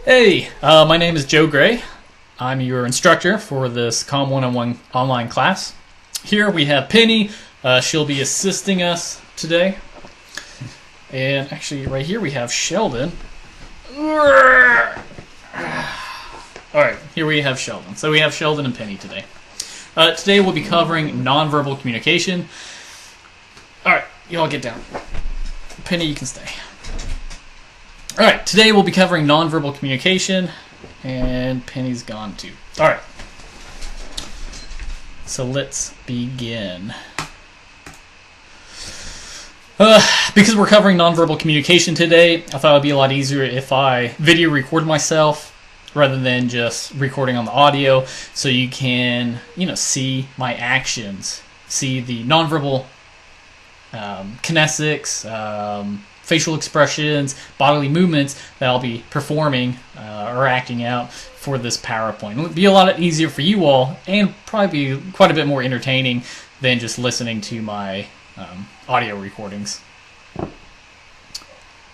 Hey, my name is Joe Gray. I'm your instructor for this COM 101 online class. Here we have Penny. She'll be assisting us today. And actually, right here we have Sheldon. Alright, here we have Sheldon. So we have Sheldon and Penny today. Today we'll be covering nonverbal communication. Alright, you all get down. Penny, you can stay. Alright, today we'll be covering nonverbal communication, and Penny's gone too. Alright, so let's begin. Because we're covering nonverbal communication today, I thought it would be a lot easier if I video record myself rather than just recording on the audio, so you can, see my actions, see the nonverbal kinesics, facial expressions, bodily movements that I'll be performing or acting out for this PowerPoint. It would be a lot easier for you all, and probably be quite a bit more entertaining than just listening to my audio recordings.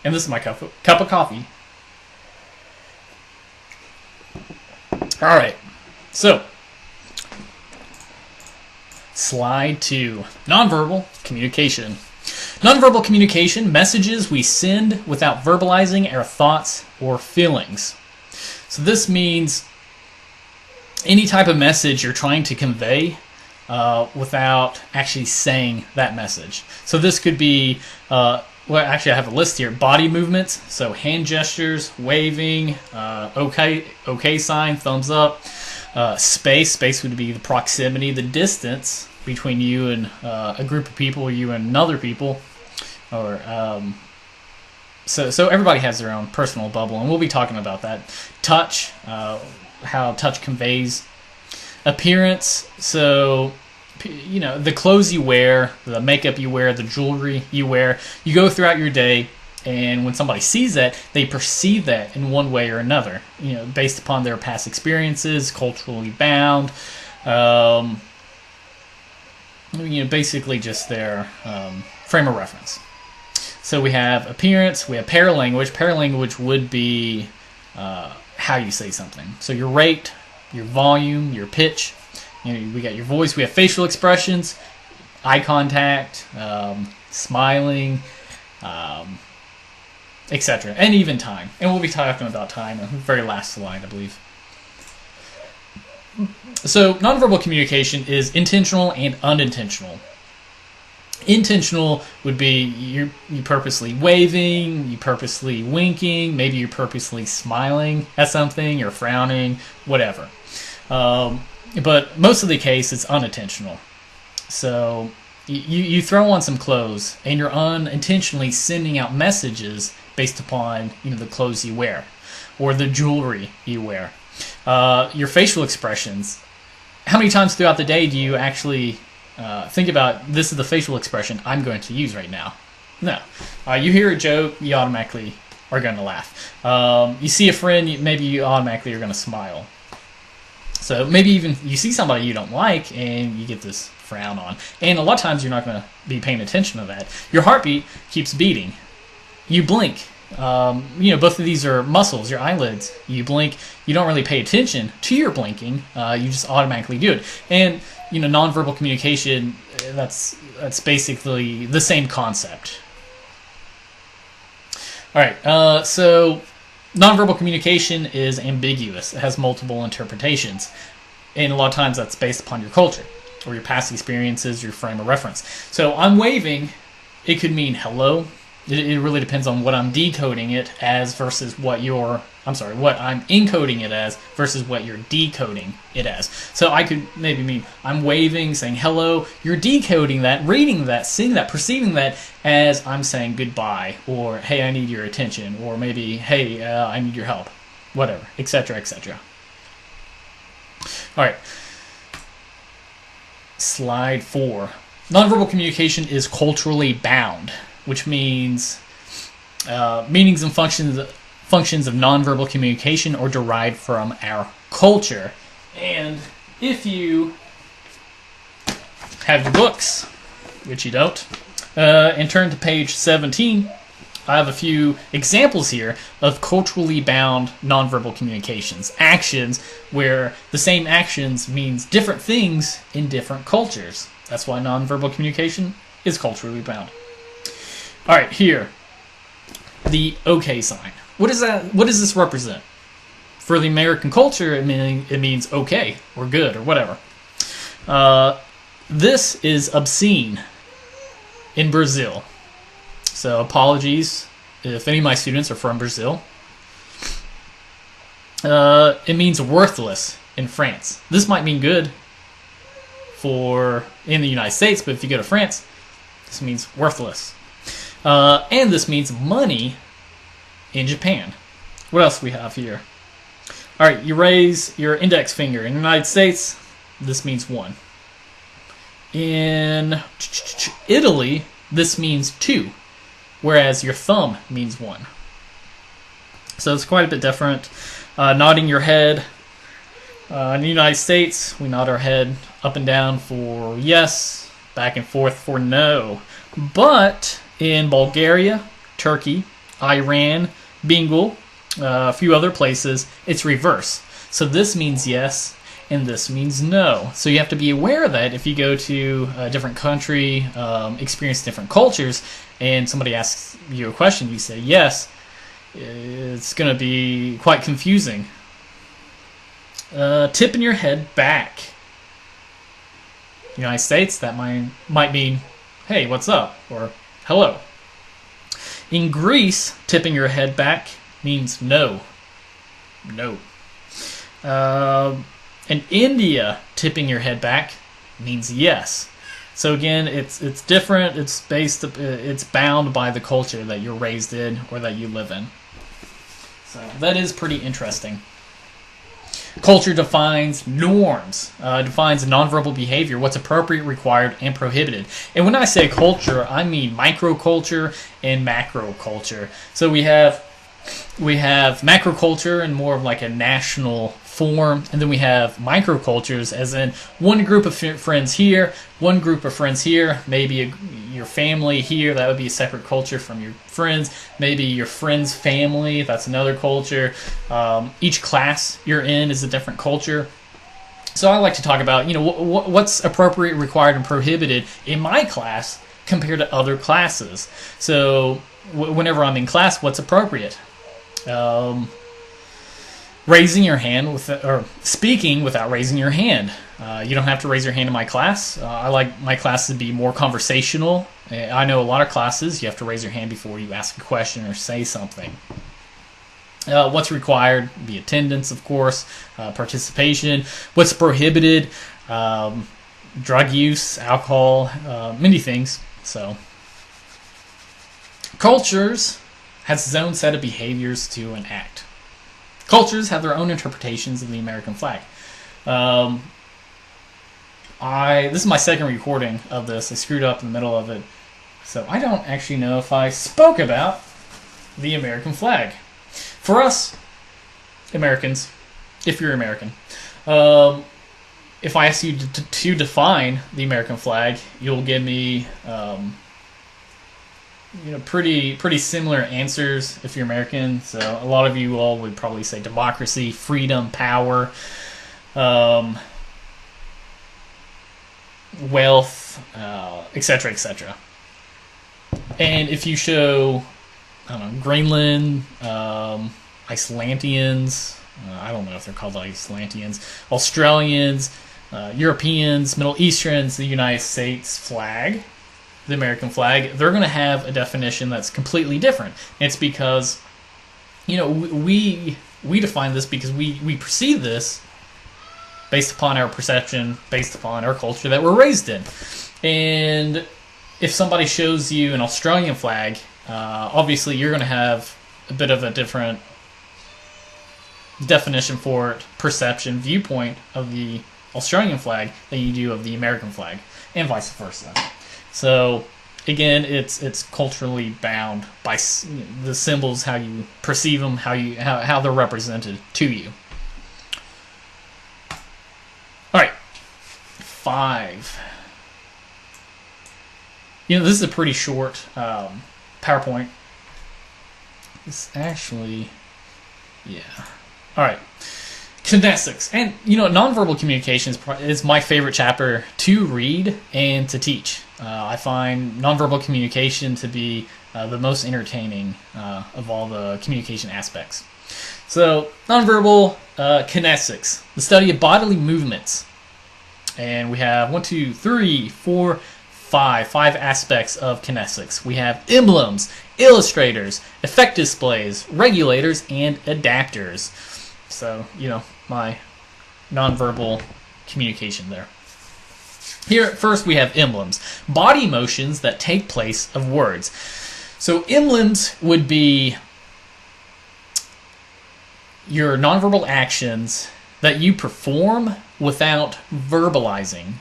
And this is my cup of coffee. Alright, so slide 2, nonverbal communication. Nonverbal communication, messages we send without verbalizing our thoughts or feelings. So this means any type of message you're trying to convey without actually saying that message. So this could be, actually I have a list here, body movements, so hand gestures, waving, okay sign, thumbs up, space would be the proximity, the distance between you and a group of people, or you and other people, or so everybody has their own personal bubble, and we'll be talking about that. Touch, how touch conveys. Appearance, so the clothes you wear, the makeup you wear, the jewelry you wear. You go throughout your day, and when somebody sees that, they perceive that in one way or another, based upon their past experiences, culturally bound. Basically just their frame of reference. So we have appearance, we have paralanguage. Paralanguage would be how you say something. So your rate, your volume, your pitch. We got your voice. We have facial expressions, eye contact, smiling, etc. And even time. And we'll be talking about time in the very last slide, I believe. So nonverbal communication is intentional and unintentional. Intentional would be you purposely waving, you purposely winking, maybe you're purposely smiling at something or frowning, whatever. But most of the case, it's unintentional. So you throw on some clothes and you're unintentionally sending out messages based upon the clothes you wear or the jewelry you wear. Your facial expressions. How many times throughout the day do you actually think about, this is the facial expression I'm going to use right now? No. You hear a joke, you automatically are going to laugh. You see a friend, maybe you automatically are going to smile. So maybe even you see somebody you don't like and you get this frown on. And a lot of times you're not going to be paying attention to that. Your heartbeat keeps beating. You blink. Both of these are muscles, your eyelids. You blink, you don't really pay attention to your blinking, you just automatically do it. And, nonverbal communication, that's basically the same concept. Alright, so nonverbal communication is ambiguous. It has multiple interpretations. And a lot of times that's based upon your culture, or your past experiences, your frame of reference. So I'm waving, it could mean hello. It really depends on what I'm decoding it as versus what I'm encoding it as versus what you're decoding it as. So I could maybe mean I'm waving, saying hello. You're decoding that, reading that, seeing that, perceiving that as I'm saying goodbye, or hey, I need your attention, or maybe hey, I need your help, whatever, etc., etc. All right. Slide 4. Nonverbal communication is culturally bound, which means meanings and functions of nonverbal communication are derived from our culture. And if you have your books, which you don't, and turn to page 17, I have a few examples here of culturally bound nonverbal communications, actions where the same actions means different things in different cultures. That's why nonverbal communication is culturally bound. All right, here, the OK sign. What is that? What does this represent? For the American culture, it means okay or good or whatever. This is obscene in Brazil. So apologies if any of my students are from Brazil. It means worthless in France. This might mean good in the United States, but if you go to France, this means worthless. And this means money in Japan. What else do we have here? All right, you raise your index finger. In the United States, this means 1. In Italy, this means 2, whereas your thumb means 1. So it's quite a bit different. Nodding your head. In the United States, we nod our head up and down for yes, back and forth for no. But in Bulgaria, Turkey, Iran, Bengal, a few other places, it's reverse. So this means yes, and this means no. So you have to be aware of that if you go to a different country, experience different cultures, and somebody asks you a question, you say yes, it's going to be quite confusing. Tipping your head back. United States, that might mean, hey, what's up? Or hello. In Greece, tipping your head back means no. No. In India, tipping your head back means yes. So again, it's different. It's bound by the culture that you're raised in or that you live in. So that is pretty interesting. Culture defines norms, defines nonverbal behavior, what's appropriate, required, and prohibited. And when I say culture, I mean microculture and macroculture. So we have macroculture in more of like a national form, and then we have microcultures as in one group of friends here, one group of friends here, maybe your family here, that would be a separate culture from your friends, maybe your friend's family, that's another culture. Each class you're in is a different culture. So I like to talk about, what's appropriate, required, and prohibited in my class compared to other classes. So whenever I'm in class, what's appropriate? Raising your hand or speaking without raising your hand. You don't have to raise your hand in my class. I like my class to be more conversational. I know a lot of classes you have to raise your hand before you ask a question or say something. What's required? Be attendance, of course, participation. What's prohibited? Drug use, alcohol, many things. So, cultures has its own set of behaviors to enact. Cultures have their own interpretations of the American flag. This is my second recording of this. I screwed up in the middle of it. So I don't actually know if I spoke about the American flag. For us, Americans, if you're American, if I ask you to define the American flag, you'll give me pretty similar answers if you're American. So a lot of you all would probably say democracy, freedom, power, wealth, etc., etc. And if you show, Greenland, Icelandians, I don't know if they're called Icelandians, Australians, Europeans, Middle Easterns, the United States flag, the American flag, they're going to have a definition that's completely different. It's because, we define this because we perceive this based upon our perception, based upon our culture that we're raised in. And if somebody shows you an Australian flag, obviously you're going to have a bit of a different definition for it, perception, viewpoint of the Australian flag than you do of the American flag, and vice versa. So again, it's culturally bound by the symbols, how you perceive them, how they're represented to you. All right, 5. This is a pretty short PowerPoint. It's actually, yeah. All right. Kinesics. And, nonverbal communication is my favorite chapter to read and to teach. I find nonverbal communication to be the most entertaining of all the communication aspects. So, nonverbal kinesics, the study of bodily movements. And we have 5 aspects of kinesics. We have emblems, illustrators, effect displays, regulators, and adapters. So, my nonverbal communication there. Here, first, we have emblems, body motions that take place of words. So, emblems would be your nonverbal actions that you perform without verbalizing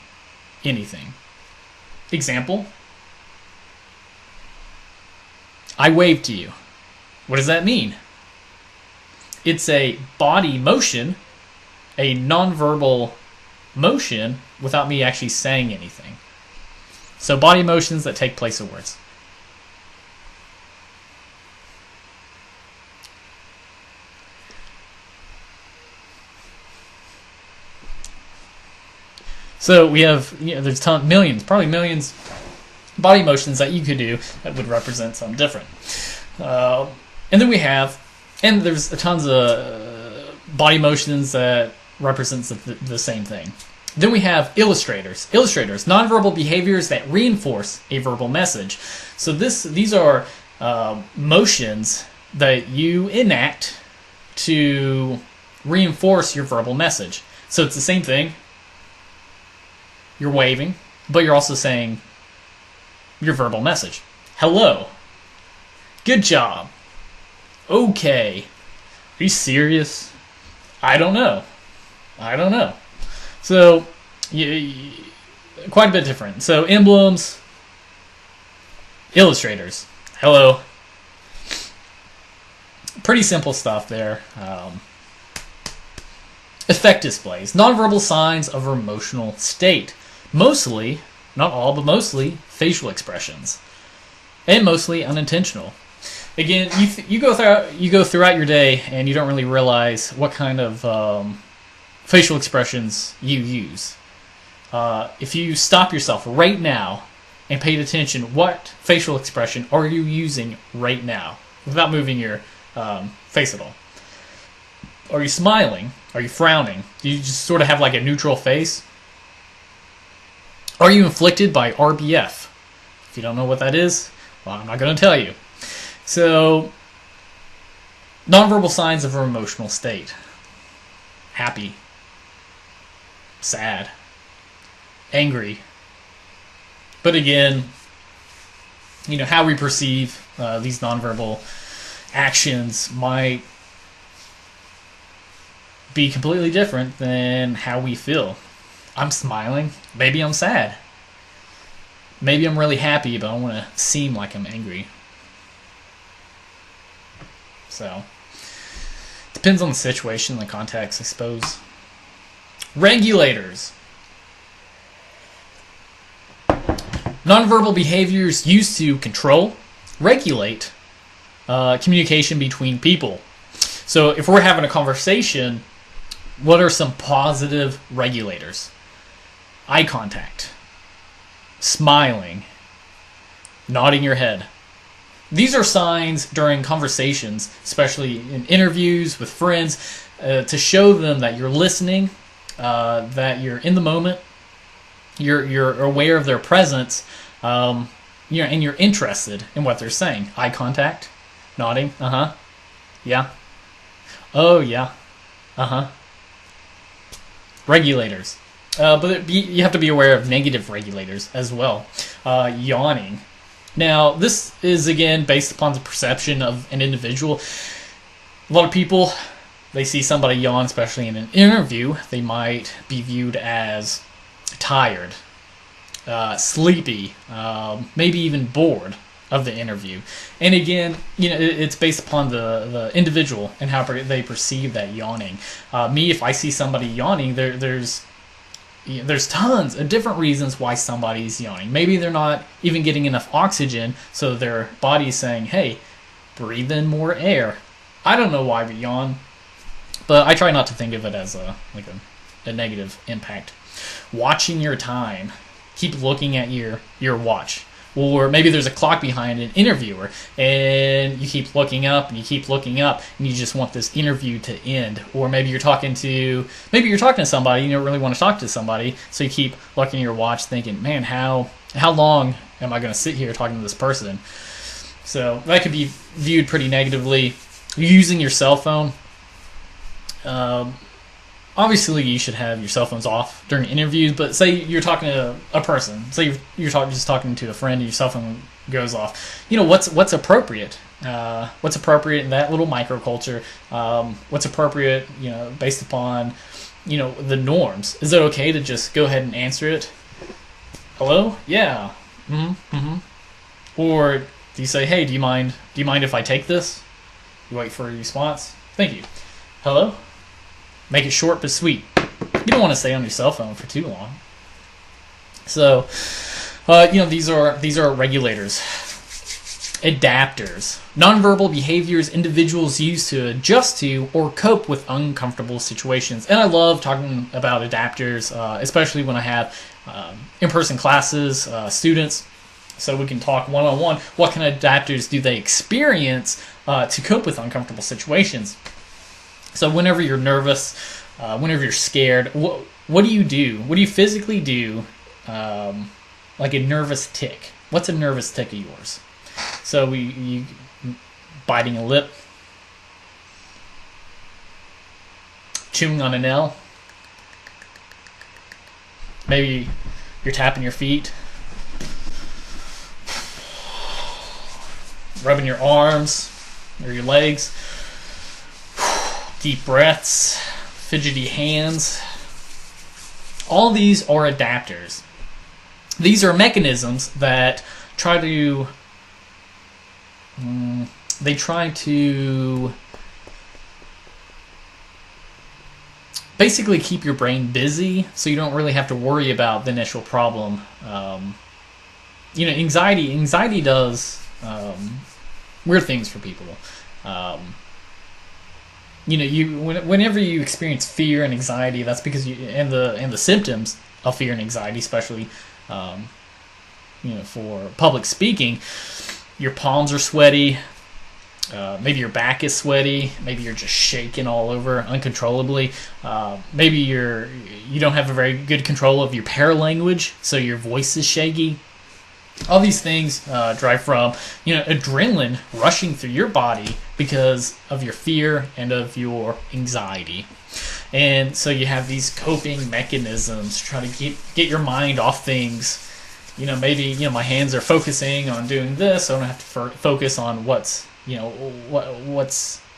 anything. Example, I waved to you. What does that mean? It's a body motion, a nonverbal motion without me actually saying anything. So body motions that take place of words. So we have, there's probably millions body motions that you could do that would represent something different. And then there's tons of body motions that represents the same thing. Then we have illustrators. Illustrators, nonverbal behaviors that reinforce a verbal message. So these are motions that you enact to reinforce your verbal message. So it's the same thing. You're waving, but you're also saying your verbal message. Hello. Good job. Okay. Are you serious? I don't know. So, quite a bit different. So, emblems, illustrators. Hello. Pretty simple stuff there. Effect displays. Nonverbal signs of emotional state. Mostly, not all, but mostly facial expressions. And mostly unintentional. Again, you go throughout your day and you don't really realize what kind of facial expressions you use. If you stop yourself right now and paid attention, what facial expression are you using right now without moving your face at all? Are you smiling? Are you frowning? Do you just sort of have like a neutral face? Are you inflicted by RBF? If you don't know what that is, well, I'm not going to tell you. So, nonverbal signs of an emotional state. Happy. Sad. Angry. But again, how we perceive these nonverbal actions might be completely different than how we feel. I'm smiling. Maybe I'm sad. Maybe I'm really happy, but I want to seem like I'm angry. So, depends on the situation, the context, I suppose. Regulators. Nonverbal behaviors used to control, regulate communication between people. So, if we're having a conversation, what are some positive regulators? Eye contact, smiling, nodding your head. These are signs during conversations, especially in interviews with friends, to show them that you're listening, that you're in the moment, you're aware of their presence, and you're interested in what they're saying. Eye contact, nodding, yeah, oh yeah, Regulators. But you have to be aware of negative regulators as well. Yawning. Now, this is, again, based upon the perception of an individual. A lot of people, they see somebody yawn, especially in an interview, they might be viewed as tired, sleepy, maybe even bored of the interview. And again, it's based upon the individual and how they perceive that yawning. Me, if I see somebody yawning, there's tons of different reasons why somebody's yawning. Maybe they're not even getting enough oxygen, so their body's saying, hey, breathe in more air. I don't know why we yawn, but I try not to think of it as a negative impact. Watching your time. Keep looking at your watch. Or maybe there's a clock behind an interviewer, and you keep looking up and you keep looking up, and you just want this interview to end. Or maybe you're talking to somebody, you don't really want to talk to somebody, so you keep looking at your watch, thinking, "Man, how long am I going to sit here talking to this person?" So that could be viewed pretty negatively. Using your cell phone. Obviously, you should have your cell phones off during interviews, but say you're talking to a person. Say you're just talking to a friend and your cell phone goes off. What's appropriate? What's appropriate in that little microculture? What's appropriate, based upon, the norms? Is it okay to just go ahead and answer it? Hello? Yeah. Or do you say, "Hey, do you mind if I take this?" You wait for a response. Thank you. Hello? Make it short but sweet. You don't want to stay on your cell phone for too long. So, these are regulators, adapters, nonverbal behaviors individuals use to adjust to or cope with uncomfortable situations. And I love talking about adapters, especially when I have in-person classes, students, so we can talk one-on-one. What kind of adapters do they experience to cope with uncomfortable situations? So whenever you're nervous, whenever you're scared, what do you do? What do you physically do, like a nervous tick? What's a nervous tick of yours? So you biting a lip, chewing on a nail, maybe you're tapping your feet, rubbing your arms or your legs, deep breaths, fidgety hands. All these are adapters. These are mechanisms that try to basically keep your brain busy, so you don't really have to worry about the initial problem. Anxiety does weird things for people. Whenever you experience fear and anxiety, that's because and the symptoms of fear and anxiety, especially for public speaking, your palms are sweaty, maybe your back is sweaty, maybe you're just shaking all over uncontrollably, maybe you don't have a very good control of your paralanguage, so your voice is shaky. All these things drive from adrenaline rushing through your body because of your fear and of your anxiety. And so you have these coping mechanisms to try to get your mind off things. Maybe my hands are focusing on doing this, so I don't have to focus on what's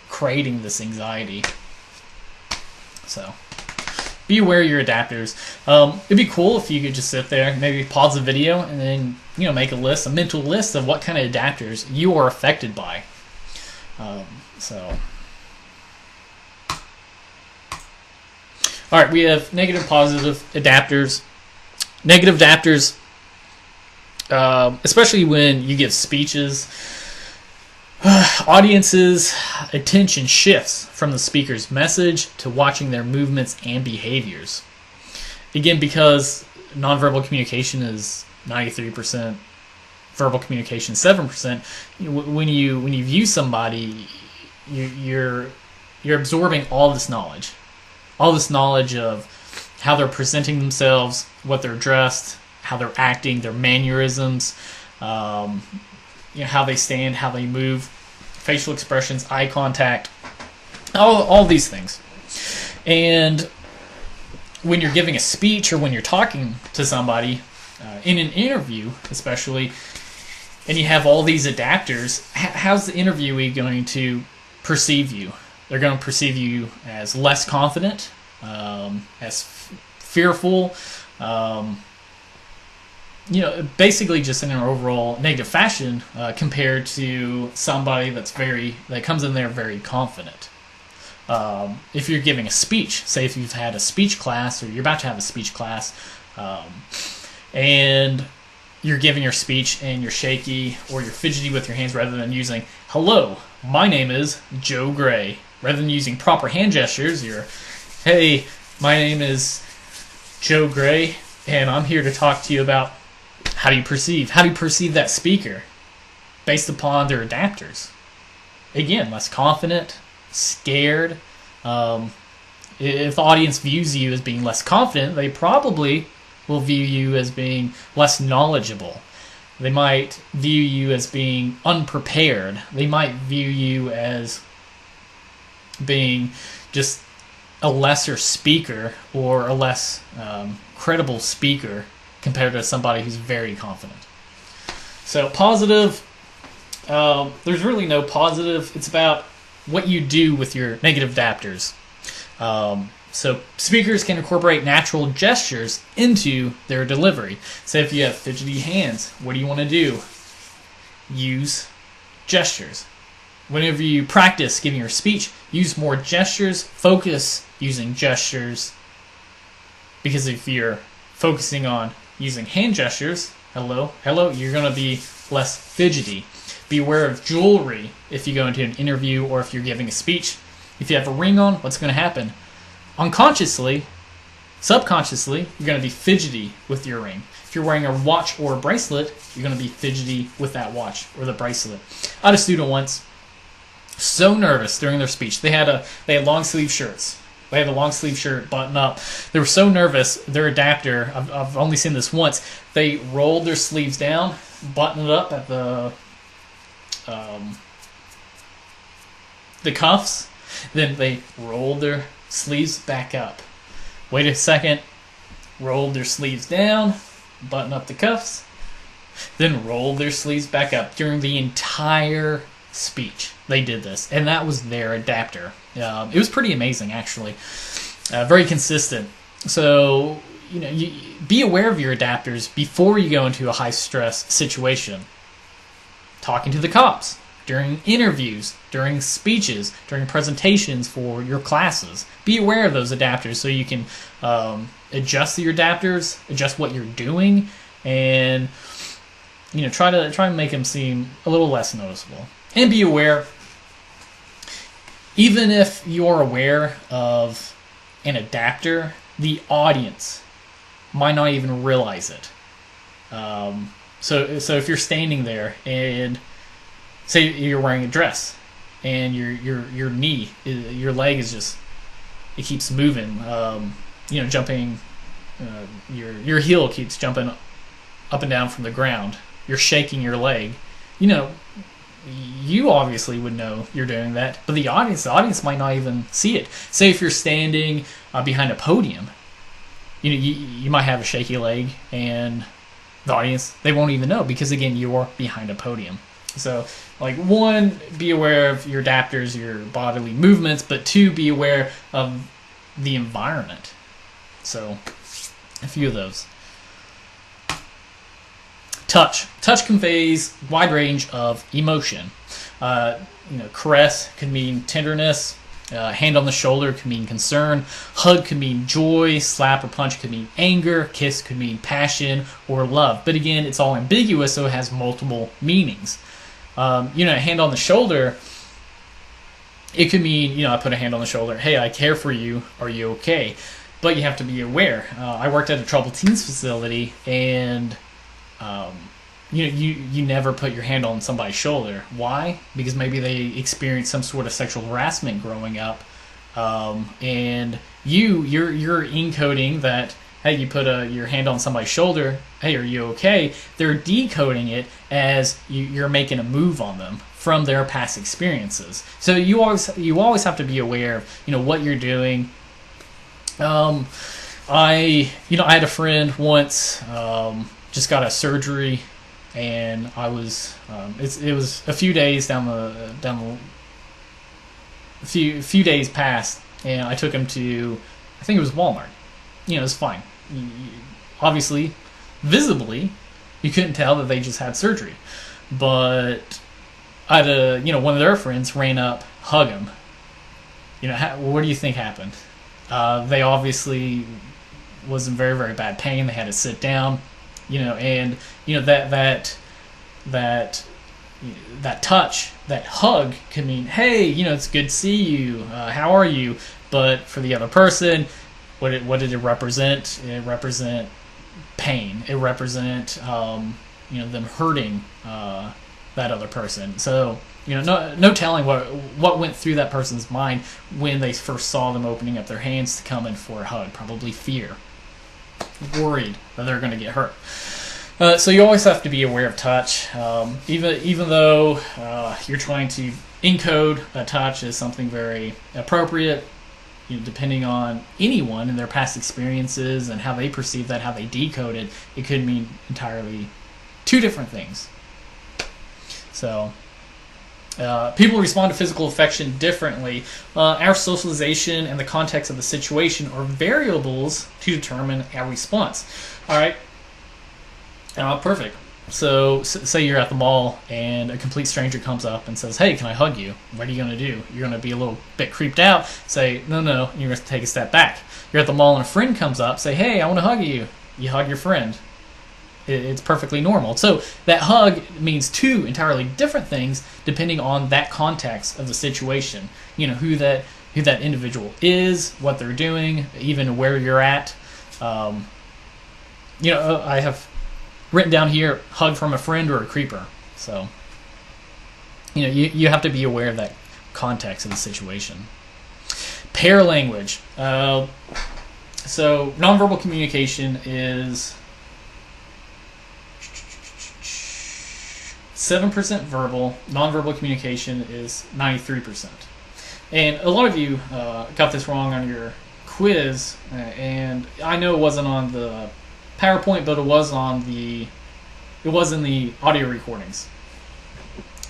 creating this anxiety. So be aware of your adapters. It'd be cool if you could just sit there, maybe pause the video, and then make a mental list of what kind of adapters you are affected by. All right, we have negative, positive adapters. Negative adapters, especially when you give speeches, audiences' attention shifts from the speaker's message to watching their movements and behaviors. Again, because nonverbal communication is 93%, verbal communication 7%. When you view somebody, you're absorbing all this knowledge of how they're presenting themselves, what they're dressed, how they're acting, their mannerisms, how they stand, how they move, facial expressions, eye contact, all these things. And when you're giving a speech or when you're talking to somebody in an interview, especially, and you have all these adapters, how's the interviewee going to perceive you? They're going to perceive you as less confident, as fearful, basically just in an overall negative fashion compared to somebody that comes in there very confident. If you're giving a speech, say if you've had a speech class or you're about to have a speech class, and you're giving your speech and you're shaky or you're fidgety with your hands rather than using hello, My name is Joe Gray. Rather than using proper hand gestures, you're, hey, my name is Joe Gray, and I'm here to talk to you about how do you perceive that speaker based upon their adapters. Again, less confident, scared. If the audience views you as being less confident, they probably will view you as being less knowledgeable. They might view you as being unprepared. They might view you as being just a lesser speaker or a less credible speaker compared to somebody who's very confident. So positive, there's really no positive. It's about what you do with your negative adapters. So speakers can incorporate natural gestures into their delivery. So if you have fidgety hands, what do you want to do? Use gestures. Whenever you practice giving your speech, use more gestures, focus using gestures. Because if you're focusing on using hand gestures, hello, you're going to be less fidgety. Be aware of jewelry if you go into an interview or if you're giving a speech. If you have a ring on, what's going to happen? Unconsciously, subconsciously, you're going to be fidgety with your ring. If you're wearing a watch or a bracelet, you're going to be fidgety with that watch or the bracelet. I had a student once, so nervous during their speech. They had long sleeve shirts. They had a long sleeve shirt button up. They were so nervous. Their adapter, I've only seen this once. They rolled their sleeves down, buttoned it up at the cuffs. Then they rolled their sleeves back up. Wait a second. Rolled their sleeves down, button up the cuffs. Then rolled their sleeves back up during the entire speech. They did this, and that was their adapter. It was pretty amazing, actually. Very consistent. So, you be aware of your adapters before you go into a high-stress situation. Talking to the cops, during interviews, during speeches, during presentations for your classes. Be aware of those adapters so you can adjust your adapters, adjust what you're doing, and try to make them seem a little less noticeable. And be aware, even if you're aware of an adapter, the audience might not even realize it. So if you're standing there and say you're wearing a dress and your knee, your leg is just, it keeps moving, jumping, your heel keeps jumping up and down from the ground. You're shaking your leg. You obviously would know you're doing that, but the audience might not even see it. Say if you're standing behind a podium, you might have a shaky leg, and the audience, they won't even know because, again, you're behind a podium. So, one, be aware of your adapters, your bodily movements, but two, be aware of the environment. So, a few of those. Touch conveys a wide range of emotion. Caress can mean tenderness. Hand on the shoulder can mean concern. Hug can mean joy. Slap or punch could mean anger. Kiss could mean passion or love. But again, it's all ambiguous, so it has multiple meanings. A hand on the shoulder, it could mean, I put a hand on the shoulder. Hey, I care for you. Are you okay? But you have to be aware. I worked at a troubled teens facility, and you never put your hand on somebody's shoulder. Why? Because maybe they experienced some sort of sexual harassment growing up, and you're encoding that. Hey, you put your hand on somebody's shoulder. Hey, are you okay? They're decoding it as you're making a move on them from their past experiences. So you always have to be aware of what you're doing. I had a friend once just got a surgery, and I was it was a few days a few days past, and I took him to, I think it was Walmart. It was fine. Obviously, visibly, you couldn't tell that they just had surgery, but I had one of their friends ran up, hug him. What do you think happened? They obviously was in very, very bad pain. They had to sit down, and that that touch, that hug can mean, hey, it's good to see you. How are you? But for the other person, what did it represent? It represent pain. It represent them hurting that other person. So no telling what went through that person's mind when they first saw them opening up their hands to come in for a hug. Probably fear, worried that they're going to get hurt. So you always have to be aware of touch, even though you're trying to encode that touch as something very appropriate. Depending on anyone and their past experiences and how they perceive that, how they decode it, it could mean entirely two different things. So people respond to physical affection differently. Our socialization and the context of the situation are variables to determine our response. All right. Perfect. So say you're at the mall and a complete stranger comes up and says, hey, can I hug you? What are you going to do? You're going to be a little bit creeped out, say, no, and you're going to take a step back. You're at the mall and a friend comes up, say, hey, I want to hug you. You hug your friend. It's perfectly normal. So that hug means two entirely different things depending on that context of the situation. Who that individual is, what they're doing, even where you're at. I have written down here, hug from a friend or a creeper. So, you have to be aware of that context of the situation. Paralanguage. So, nonverbal communication is 7% verbal. Nonverbal communication is 93%. And a lot of you got this wrong on your quiz, and I know it wasn't on the PowerPoint, but it was in the audio recordings.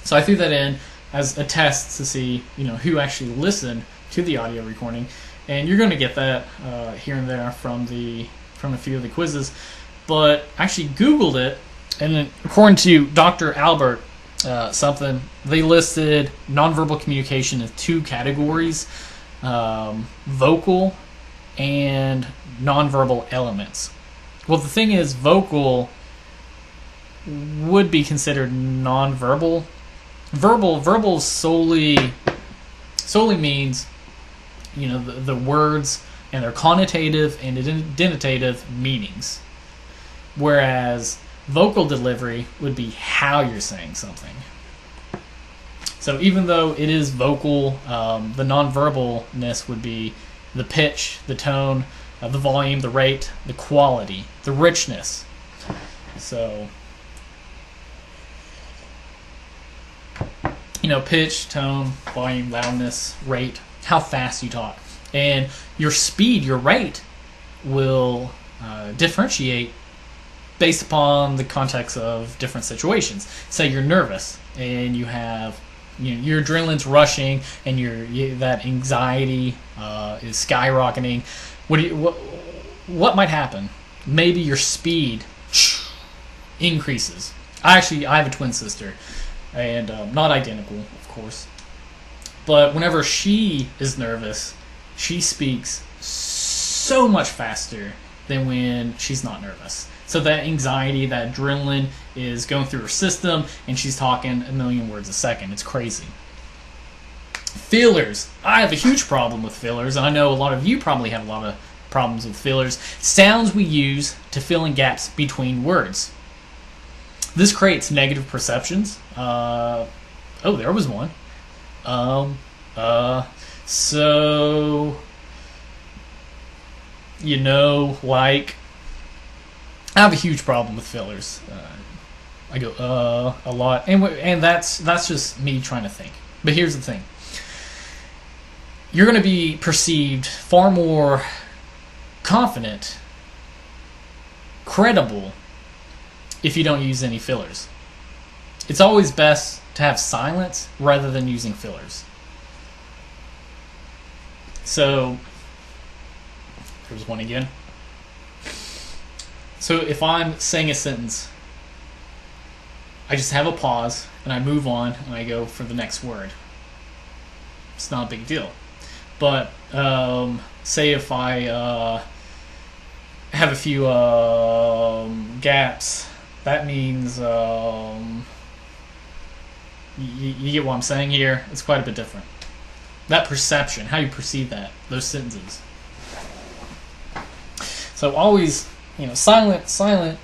So I threw that in as a test to see, who actually listened to the audio recording, and you're going to get that here and there from a few of the quizzes. But I actually Googled it, and according to Dr. Albert they listed nonverbal communication in two categories: vocal and nonverbal elements. Well, the thing is, vocal would be considered nonverbal. Verbal solely means, the words and their connotative and denotative meanings. Whereas vocal delivery would be how you're saying something. So even though it is vocal, the nonverbalness would be the pitch, the tone, the volume, the rate, the quality, the richness. So, pitch, tone, volume, loudness, rate, how fast you talk. And your speed, your rate, will differentiate based upon the context of different situations. Say you're nervous and you have, your adrenaline's rushing and that anxiety is skyrocketing. What might happen? Maybe your speed increases. I have a twin sister, and not identical, of course. But whenever she is nervous, she speaks so much faster than when she's not nervous. So that anxiety, that adrenaline is going through her system, and she's talking a million words a second. It's crazy. Fillers. I have a huge problem with fillers, and I know a lot of you probably have a lot of problems with fillers. Sounds we use to fill in gaps between words. This creates negative perceptions. There was one. So, like, I have a huge problem with fillers. I go, a lot. And that's just me trying to think. But here's the thing. You're going to be perceived far more confident, credible, if you don't use any fillers. It's always best to have silence rather than using fillers. So, there's one again. So if I'm saying a sentence, I just have a pause and I move on and I go for the next word. It's not a big deal. But say if I have a few gaps, that means You get what I'm saying here? It's quite a bit different. That perception, how you perceive that, those sentences. So always, silent.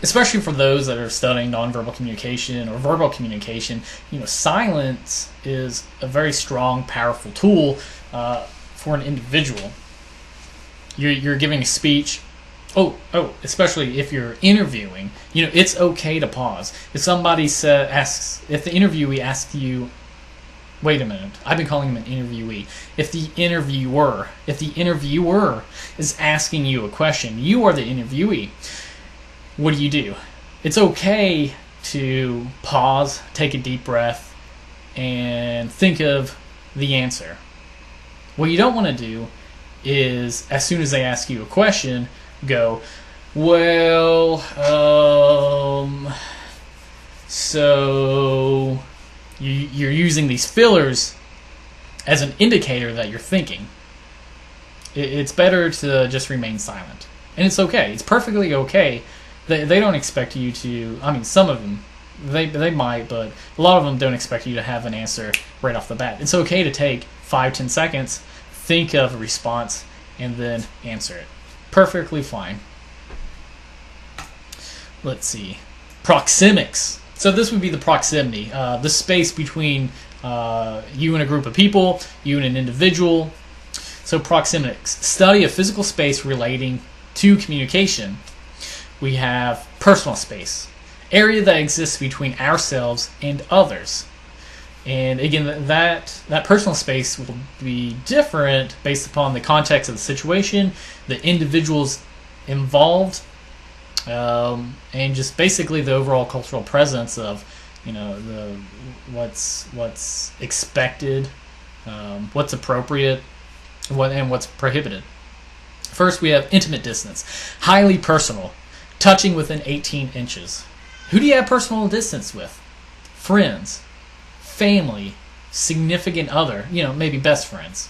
Especially for those that are studying nonverbal communication or verbal communication, silence is a very strong, powerful tool for an individual. You're giving a speech. Especially if you're interviewing, it's okay to pause. If somebody if the interviewee asks you, wait a minute, I've been calling him an interviewee. If the interviewer is asking you a question, you are the interviewee. What do? It's okay to pause, take a deep breath, and think of the answer. What you don't want to do is, as soon as they ask you a question, go, well, so you're using these fillers as an indicator that you're thinking. It's better to just remain silent. And it's okay. It's perfectly okay. They don't expect you to, some of them, they might, but a lot of them don't expect you to have an answer right off the bat. It's okay to take 5-10 seconds, think of a response, and then answer it. Perfectly fine. Let's see. Proxemics. So this would be the proximity, the space between you and a group of people, you and an individual. So proxemics, study of physical space relating to communication. We have personal space, area that exists between ourselves and others. And again, that personal space will be different based upon the context of the situation, the individuals involved, and just basically the overall cultural presence of, what's expected, what's appropriate, and what's prohibited. First, we have intimate distance, highly personal, touching within 18 inches. Who do you have personal distance with? Friends, family, significant other, maybe best friends.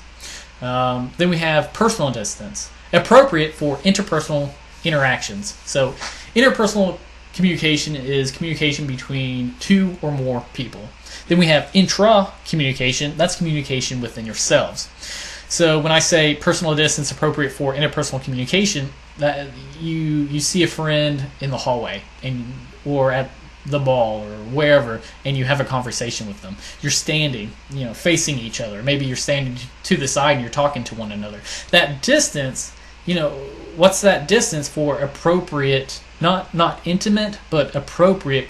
Then we have personal distance, appropriate for interpersonal interactions. So interpersonal communication is communication between two or more people. Then we have intra-communication, that's communication within yourselves. So when I say personal distance appropriate for interpersonal communication, that you see a friend in the hallway or at the ball or wherever, and you have a conversation with them. You're standing, facing each other. Maybe you're standing to the side and you're talking to one another. That distance, what's that distance for appropriate, not intimate, but appropriate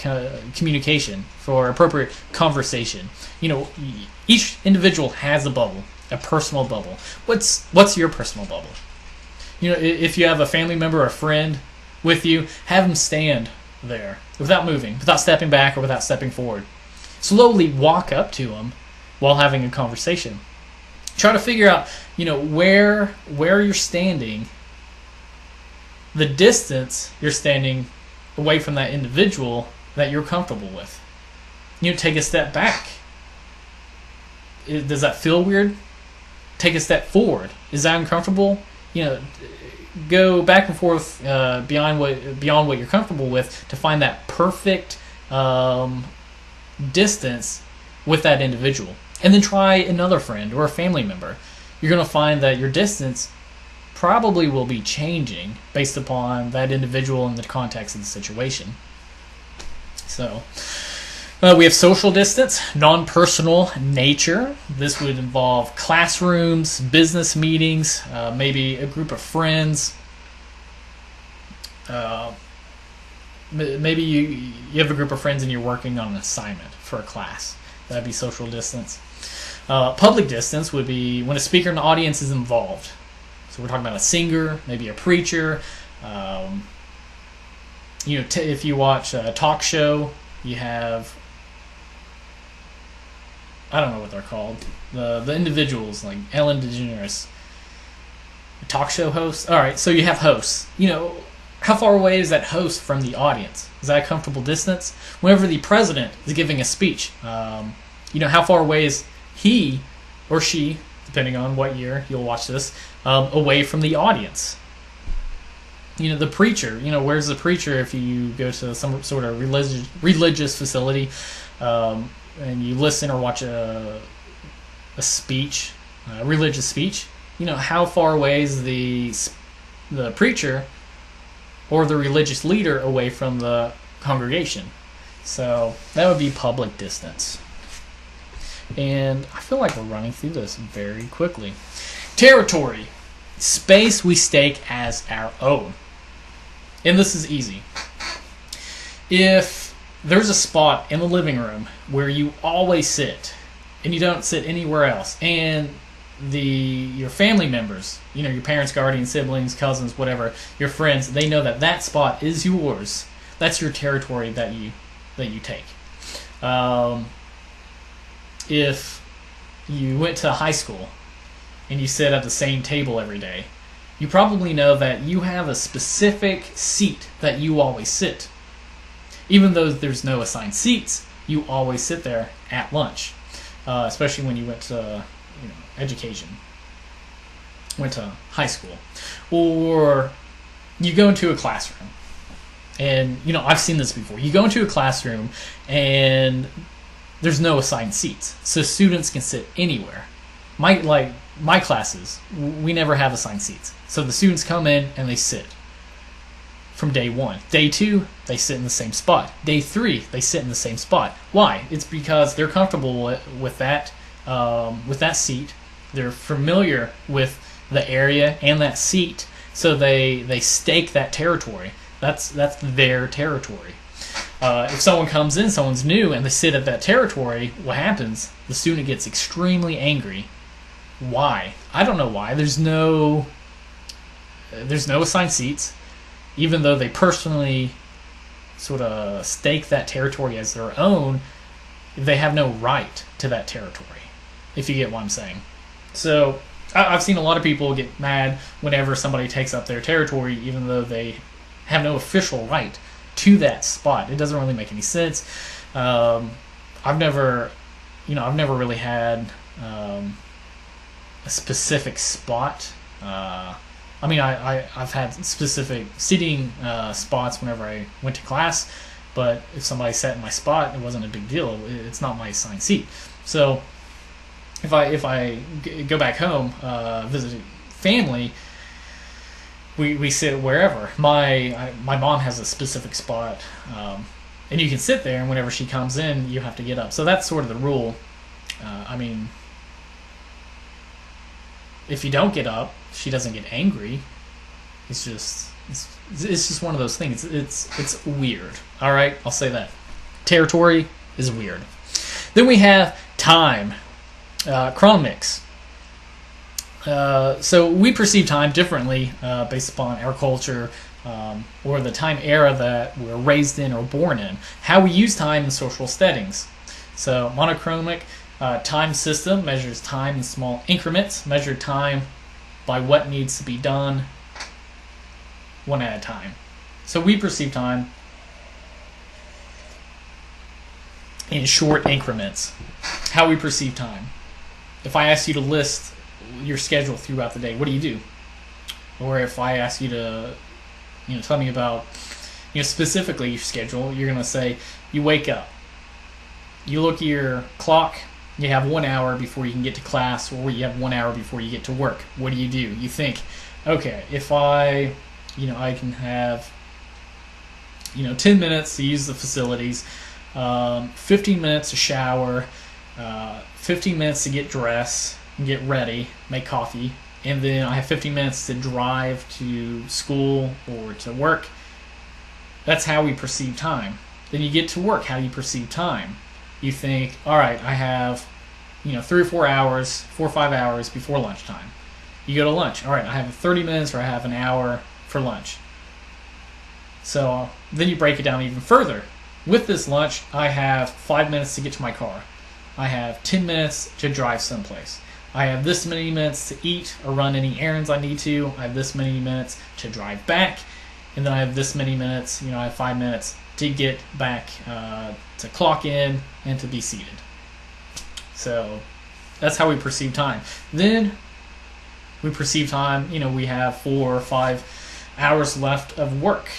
communication, for appropriate conversation. Each individual has a bubble, a personal bubble. What's your personal bubble? If you have a family member or a friend with you, have them stand there without moving, without stepping back or without stepping forward. Slowly walk up to them while having a conversation. Try to figure out, where you're standing, the distance you're standing away from that individual that you're comfortable with. Take a step back. Does that feel weird? Take a step forward. Is that uncomfortable? Go back and forth beyond what you're comfortable with to find that perfect distance with that individual. And then try another friend or a family member. You're going to find that your distance probably will be changing based upon that individual and the context of the situation. So we have social distance, non-personal nature. This would involve classrooms, business meetings, maybe a group of friends. Maybe you have a group of friends and you're working on an assignment for a class. That'd be social distance. Public distance would be when a speaker in the audience is involved. So we're talking about a singer, maybe a preacher. If you watch a talk show, you have, I don't know what they're called, the individuals like Ellen DeGeneres, a talk show host. All right, so you have hosts. How far away is that host from the audience? Is that a comfortable distance? Whenever the president is giving a speech, how far away is he or she, depending on what year you'll watch this, away from the audience? The preacher, where's the preacher if you go to some sort of religious facility, and you listen or watch a speech, a religious speech? How far away is the preacher or the religious leader away from the congregation? So that would be public distance. And I feel like we're running through this very quickly. Territory. Space we stake as our own. And this is easy. If there's a spot in the living room where you always sit and you don't sit anywhere else, and your family members, your parents, guardians, siblings, cousins, whatever, your friends, they know that spot is yours. That's your territory that you take. If you went to high school and you sit at the same table every day, you probably know that you have a specific seat that you always sit. Even though there's no assigned seats, you always sit there at lunch, especially when you went to education, went to high school. Or you go into a classroom, and I've seen this before. You go into a classroom and there's no assigned seats, so students can sit anywhere. My classes, we never have assigned seats, so the students come in and they sit from day 1. Day 2, they sit in the same spot. Day 3, they sit in the same spot. Why? It's because they're comfortable with that seat. They're familiar with the area and that seat, so they stake that territory. That's their territory. If someone comes in, someone's new, and they sit at that territory, what happens? The student gets extremely angry. Why? I don't know why. There's no assigned seats, even though they personally sort of stake that territory as their own. They have no right to that territory, if you get what I'm saying. So I've seen a lot of people get mad whenever somebody takes up their territory, even though they have no official right to that spot. It doesn't really make any sense. I've never really had a specific spot. I've had specific seating spots whenever I went to class, but if somebody sat in my spot, it wasn't a big deal. It's not my assigned seat. So if I go back home, visit family, we sit wherever. My mom has a specific spot, and you can sit there, and whenever she comes in, you have to get up. So that's sort of the rule. If you don't get up, she doesn't get angry. It's just one of those things. It's weird. All right, I'll say that. Territory is weird. Then we have time, chronomics. So we perceive time differently based upon our culture or the time era that we're raised in or born in. How we use time in social settings. So monochromic time system measures time in small increments, measure time by what needs to be done one at a time. So we perceive time in short increments. How we perceive time. If I ask you to list your schedule throughout the day, what do? Or if I ask you to tell me about specifically your schedule, you're going to say you wake up, you look at your clock, you have 1 hour before you can get to class, or you have 1 hour before you get to work. What do? You think, okay, if I can have 10 minutes to use the facilities, 15 minutes to shower, 15 minutes to get dressed, get ready, make coffee, and then I have 15 minutes to drive to school or to work. That's how we perceive time. Then you get to work. How do you perceive time? You think, all right, I have 3 or 4 hours, 4 or 5 hours before lunchtime. You go to lunch. All right, I have 30 minutes or I have an hour for lunch. So then you break it down even further. With this lunch, I have 5 minutes to get to my car. I have 10 minutes to drive someplace. I have this many minutes to eat or run any errands I need to. I have this many minutes to drive back. And then I have this many minutes, I have 5 minutes to get back to clock in and to be seated. So that's how we perceive time. Then we perceive time, we have 4 or 5 hours left of work.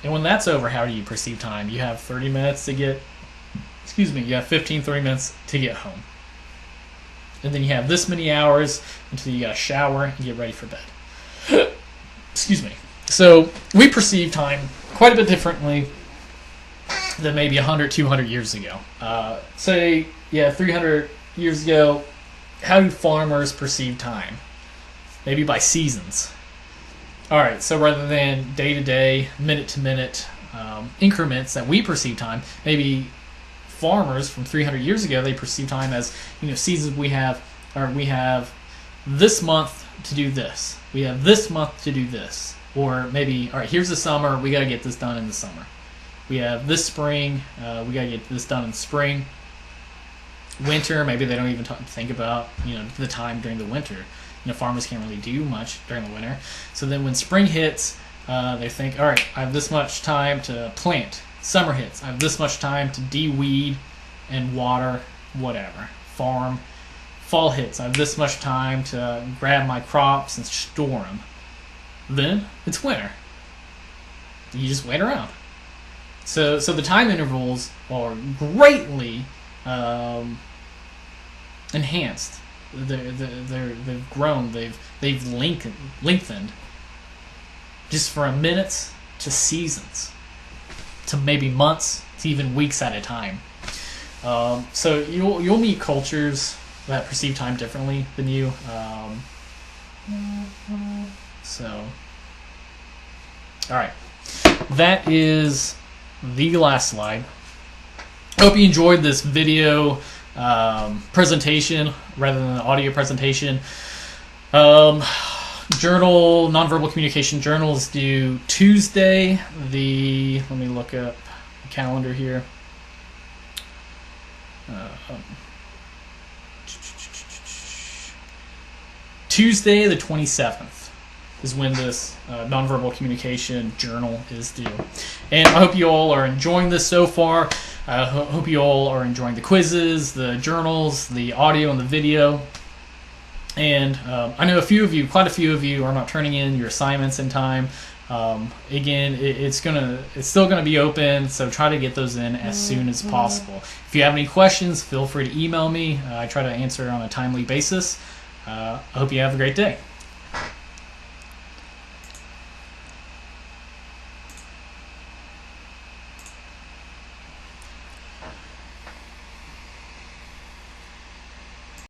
And when that's over, how do you perceive time? You have 30 minutes to get, you have 15, 30 minutes to get home. And then you have this many hours until you got to shower and get ready for bed. Excuse me. So we perceive time quite a bit differently than maybe 100, 200 years ago. Say, 300 years ago, how do farmers perceive time? Maybe by seasons. All right, so rather than day-to-day, minute-to-minute increments that we perceive time, maybe farmers from 300 years ago, they perceive time as, seasons. We have this month to do this. We have this month to do this. Or maybe, all right, here's the summer, we got to get this done in the summer. We have this spring, we got to get this done in spring. Winter, maybe they don't even think about, the time during the winter. Farmers can't really do much during the winter. So then when spring hits, they think, all right, I have this much time to plant. Summer hits, I have this much time to de-weed and water, whatever, farm. Fall hits, I have this much time to grab my crops and store them. Then it's winter. You just wait around. So the time intervals are greatly enhanced. They've grown. They've lengthened. Just from minutes to seasons, to maybe months, to even weeks at a time. So you'll meet cultures that perceive time differently than you. All right, that is the last slide. Hope you enjoyed this video presentation rather than an audio presentation. Journal, Nonverbal Communication Journal is due Tuesday. Let me look up the calendar here. Tuesday the 27th is when this Nonverbal Communication Journal is due. And I hope you all are enjoying this so far. I hope you all are enjoying the quizzes, the journals, the audio, and the video. And I know quite a few of you are not turning in your assignments in time. Again, it's still gonna be open, so try to get those in as soon as possible. If you have any questions, feel free to email me. I try to answer on a timely basis. I hope you have a great day.